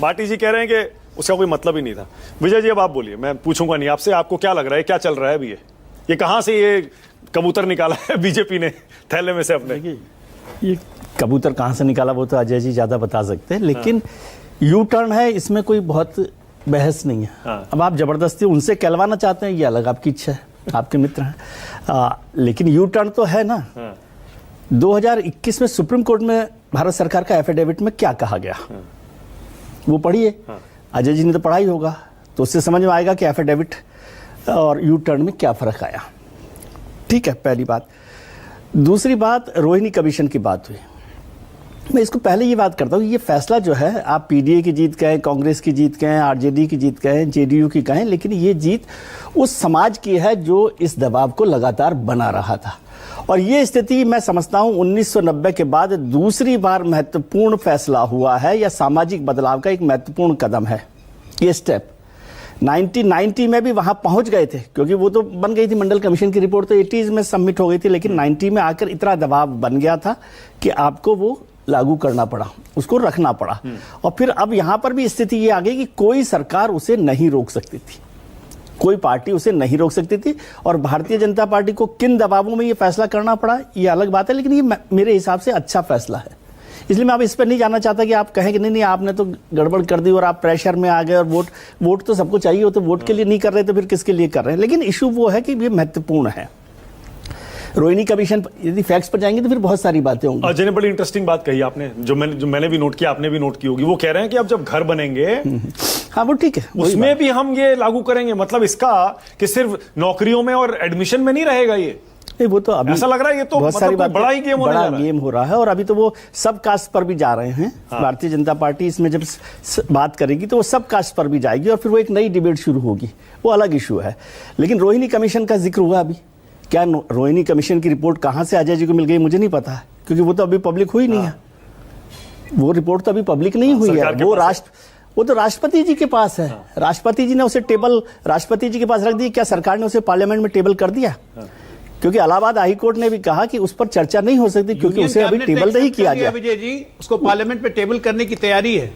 भाटी जी कह रहे हैं कि उसका कोई मतलब ही नहीं था। विजय जी अब आप बोलिए, मैं पूछूंगा नहीं आपसे, आपको क्या लग रहा है क्या चल रहा है अभी? ये कहां से ये कबूतर निकाला है बीजेपी ने थैले में से अपने? ये कबूतर कहां से निकाला वो तो अजय जी ज्यादा बता सकते हैं, लेकिन यू टर्न है, इसमें कोई बहुत बहस नहीं है। हाँ। अब आप जबरदस्ती उनसे कहलवाना चाहते हैं, ये अलग आपकी इच्छा है, आपके मित्र हैं, लेकिन यू टर्न तो है ना। 2021 में सुप्रीम कोर्ट में भारत सरकार का एफिडेविट में क्या कहा गया, वो पढ़िए। अजय जी ने तो पढ़ा ही होगा, तो उससे समझ में आएगा कि एफिडेविट और यू टर्न में क्या फर्क आया। ठीक है, पहली बात। दूसरी बात, रोहिणी कमीशन की बात हुई। मैं इसको पहले ये बात करता हूँ, ये फैसला जो है, आप पीडीए की जीत कहें, कांग्रेस की जीत कहें, आरजेडी की जीत कहें, जेडीयू की कहें, लेकिन ये जीत उस समाज की है जो इस दबाव को लगातार बना रहा था। और ये स्थिति मैं समझता हूँ 1990 के बाद दूसरी बार महत्वपूर्ण फैसला हुआ है, या सामाजिक बदलाव का एक महत्वपूर्ण कदम है ये स्टेप। 1990 में भी वहां पहुंच गए थे, क्योंकि वो तो बन गई थी मंडल कमीशन की रिपोर्ट, तो 80s में सबमिट हो गई थी, लेकिन 90 में आकर इतना दबाव बन गया था कि आपको वो लागू करना पड़ा, उसको रखना पड़ा। और फिर अब यहां पर भी स्थिति ये आ गई कि कोई सरकार उसे नहीं रोक सकती थी, कोई पार्टी उसे नहीं रोक सकती थी। और भारतीय जनता पार्टी को किन दबावों में ये फैसला करना पड़ा, ये अलग बात है, लेकिन ये मेरे हिसाब से अच्छा फैसला है। इसलिए मैं अब इस पर नहीं जानना चाहता कि आप कहें कि नहीं आपने तो गड़बड़ कर दी और आप प्रेशर में आ गए, और वोट तो सबको चाहिए हो, तो वोट के लिए नहीं कर रहे तो फिर किसके लिए कर रहे हैं। लेकिन इशू वो है कि ये महत्वपूर्ण है। रोहिणी कमीशन, यदि फैक्ट्स पर जाएंगे तो फिर बहुत सारी बातें होंगी। अजय ने बड़ी इंटरेस्टिंग बात कही आपने, जो मैंने भी नोट किया, आपने भी नोट की होगी। वो कह रहे हैं कि अब जब घर बनेंगे, हाँ वो ठीक है, उसमें भी हम ये लागू करेंगे। मतलब इसका कि सिर्फ नौकरियों में और एडमिशन में नहीं रहेगा ये। वो तो अभी ऐसा लग रहा है ये तो बहुत सारी मतलब बड़ा ही गेम होने जा रहा है। गेम हो रहा है। और अभी तो वो सब कास्ट पर भी जा रहे हैं। भारतीय जनता पार्टी इसमें जब बात करेगी तो वो सब कास्ट पर भी जाएगी, और फिर वो एक नई डिबेट शुरू होगी, वो अलग इशू है। लेकिन रोहिणी कमीशन का जिक्र हुआ अभी, क्या रोहिणी कमीशन की रिपोर्ट कहां से अजय जी को मिल गई मुझे नहीं पता, क्योंकि वो तो अभी पब्लिक हुई नहीं है। वो रिपोर्ट तो अभी पब्लिक नहीं हुई है, वो तो राष्ट्रपति जी के पास है। राष्ट्रपति जी ने उसे टेबल राष्ट्रपति जी के पास रख दी। क्या सरकार ने उसे पार्लियामेंट में टेबल कर दिया? क्योंकि इलाहाबाद हाई कोर्ट ने भी कहा कि उस पर चर्चा नहीं हो सकती, क्योंकि उसे अभी टेबल नहीं किया गया। विजय जी, उसको पार्लियामेंट में टेबल करने की तैयारी है,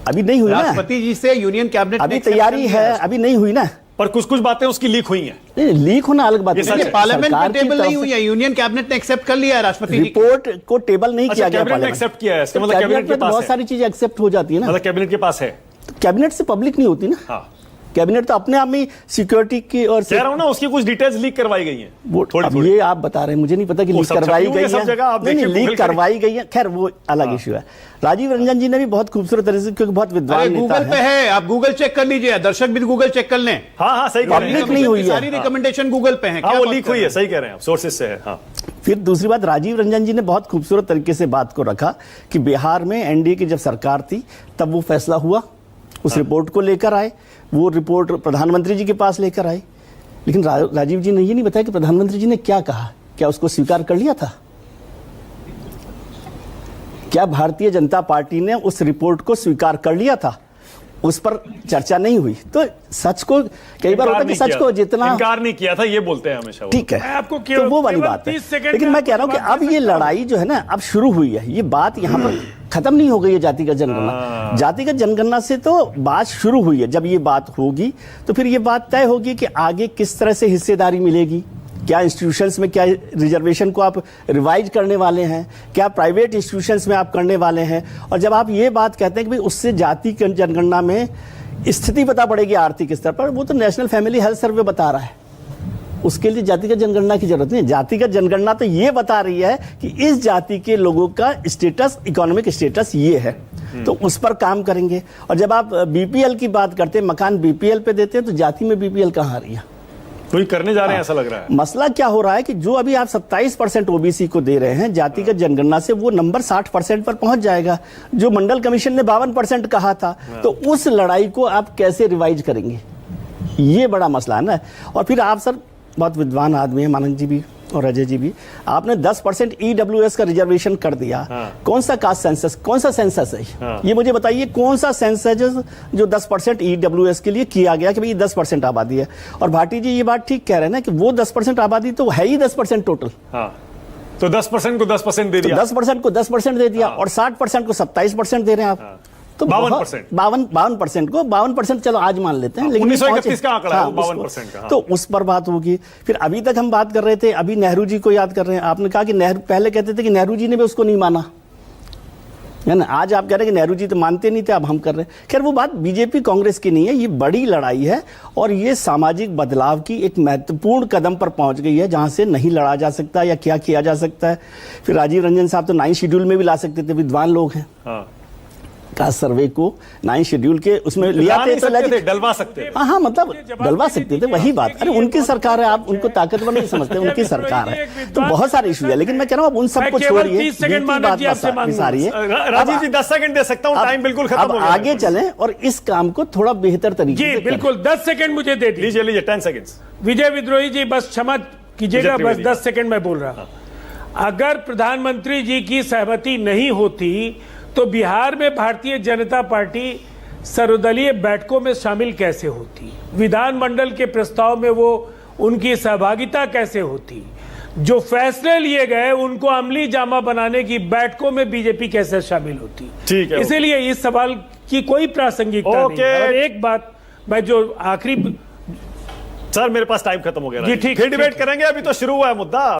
अभी नहीं हुई ना। राष्ट्रपति जी से यूनियन कैबिनेट अभी तैयारी है, अभी नहीं हुई ना। पर कुछ बातें उसकी लीक हुई हैं। लीक होना अलग बात है। पार्लियामेंट में टेबल नहीं हुई है, यूनियन कैबिनेट ने एक्सेप्ट कर लिया है राष्ट्रपति रिपोर्ट को टेबल नहीं किया गया। कैबिनेट ने एक्सेप्ट किया है, इसका मतलब कैबिनेट में बहुत सारी चीजें एक्सेप्ट हो जाती है ना। मतलब कैबिनेट के पास है, कैबिनेट से पब्लिक नहीं होती ना। कैबिनेट तो अपने आप में सिक्योरिटी की और कह रहा हूं ना, उसकी कुछ डिटेल्स लीक करवाई गई हैं। वो थोड़ी ये आप बता रहे हैं, मुझे नहीं पता कि लीक करवाई गई है। सब जगह आप देखिए, लीक करवाई गई है, खैर वो अलग इशू है। राजीव रंजन जी ने भी बहुत खूबसूरत तरह से, क्योंकि बहुत विद्वान नेता गूगल पे है, आप गूगल चेक कर लीजिए, दर्शक भी गूगल चेक कर लें। हाँ सही कह रहे हैं, पब्लिक नहीं हुई है, सारी रिकमेंडेशन गूगल पे है, वो लीक हुई है, सही कह रहे हैं, सोर्सेज से है। फिर दूसरी बात, राजीव रंजन जी ने बहुत खूबसूरत तरीके से बात को रखा कि बिहार में एनडीए की जब सरकार थी तब वो फैसला हुआ, उस रिपोर्ट को लेकर आए, वो रिपोर्ट प्रधानमंत्री जी के पास लेकर आए। लेकिन राजीव जी ने ये नहीं बताया कि प्रधानमंत्री जी ने क्या कहा, क्या उसको स्वीकार कर लिया था? क्या भारतीय जनता पार्टी ने उस रिपोर्ट को स्वीकार कर लिया था? उस पर चर्चा नहीं हुई। तो सच को कई बार होता है कि सच को जितना इनकार नहीं किया था, ये बोलते हैं हमेशा। ठीक है, आपको तो वो वाली बात है। लेकिन मैं कह रहा हूं कि अब ये लड़ाई जो है ना, अब शुरू हुई है। ये बात यहां पर खत्म नहीं हो गई है। जातिगत जनगणना, जातिगत जनगणना से तो बात शुरू हुई है। जब ये बात होगी तो फिर ये बात तय होगी कि आगे किस तरह से हिस्सेदारी मिलेगी, क्या इंस्टीट्यूशंस में क्या रिजर्वेशन को आप रिवाइज करने वाले हैं, क्या प्राइवेट इंस्टीट्यूशंस में आप करने वाले हैं। और जब आप ये बात कहते हैं कि भाई उससे जाति जनगणना में स्थिति पता पड़ेगी आर्थिक स्तर पर, वो तो नेशनल फैमिली हेल्थ सर्वे बता रहा है। उसके लिए जातिगत जनगणना की जरूरत नहीं है। जातिगत जनगणना तो ये बता रही है कि इस जाति के लोगों का स्टेटस, इकोनॉमिक स्टेटस ये है, तो उस पर काम करेंगे। और जब आप बीपीएल की बात करते हैं, मकान बीपीएल पे देते हैं, तो जाति में बीपीएल कहाँ आ रही है? कोई करने जा रहे हैं ऐसा लग रहा है। मसला क्या हो रहा है कि जो अभी आप 27% ओबीसी को दे रहे हैं, जातिगत जनगणना से वो नंबर 60% पर पहुंच जाएगा। जो मंडल कमीशन ने 52% कहा था, तो उस लड़ाई को आप कैसे रिवाइज करेंगे, ये बड़ा मसला है ना। और फिर आप सर बहुत विद्वान आदमी है, मानक जी भी और अजय जी भी, आपने 10% ईडब्ल्यूएस का रिजर्वेशन कर दिया। कौन सा कास्ट सेंसस, कौन सा सेंसस है ये मुझे बताइए, कौन सा सेंसस जो 10% ईडब्ल्यूएस के लिए किया गया कि भाई 10% आबादी है। और भाटी जी ये बात ठीक कह रहे हैं ना कि वो 10% आबादी तो है ही 10% टोटल। तो 10% को 10% दे दिया, 10% को 10% दे दिया, और 60% को 27% दे रहे हैं आप। तो 52%। 52% को 52% चलो आज मान लेते हैं, लेकिन 1931 का आंकड़ा है वो, उसको- 52% का, हाँ। तो उस पर बात होगी। फिर अभी तक हम बात कर रहे थे, अभी नेहरू जी को याद कर रहे हैं, आपने कहा कि नेहरू, पहले कहते थे कि नेहरू जी ने भी उसको नहीं माना, है ना। आज आप कह रहे हैं कि नेहरू जी तो मानते नहीं थे, अब हम कर रहे हैं। खैर वो बात बीजेपी कांग्रेस की नहीं है, ये बड़ी लड़ाई है और ये सामाजिक बदलाव की एक महत्वपूर्ण कदम पर पहुंच गई है, जहां से नहीं लड़ा जा सकता या क्या किया जा सकता है। फिर राजीव रंजन साहब तो 9 शेड्यूल में भी ला सकते थे, विद्वान लोग हैं, हाँ। कास्ट सर्वे को 9 शेड्यूल के उसमें लिया ला नहीं तो सकते थे, डलवा सकते थे। हाँ मतलब डलवा सकते थे, वही बात। अरे उनकी सरकार है, आप उनको ताकतवर नहीं समझते, उनकी सरकार है, तो बहुत सारे इशू है। लेकिन मैं कह रहा हूँ आप उन सबको छोड़िए, 30 सेकंड की मानव बात जी आपसे सारी है। राजीव जी 10 सेकंड दे सकता हूं, टाइम बिल्कुल खत्म अब हो गया। आगे चलें और इस काम को थोड़ा बेहतर तरीके जी से करें। बिल्कुल, 10 सेकंड मुझे दे दीजिए। लीजिए लीजिए 10 सेकंड्स। विजय विद्रोही जी बस क्षमा कीजिएगा, विजय बस त्रिवेदी। 10 सेकंड मैं बोल रहा हूं। अगर प्रधानमंत्री जी की सहमति नहीं होती तो बिहार में भारतीय जनता पार्टी सर्वदलीय बैठकों में शामिल कैसे होती, विधानमंडल के प्रस्ताव में वो उनकी सहभागिता कैसे होती, जो फैसले लिए गए उनको अमली जामा बनाने की बैठकों में बीजेपी कैसे शामिल होती। ठीक है। इसीलिए इस सवाल की कोई प्रासंगिकता नहीं है। और एक बात मैं जो आखिरी, सर मेरे पास टाइम खत्म हो गया। जी, ठीक फिर है, डिबेट ठीक है। करेंगे, अभी तो शुरू हुआ है मुद्दा।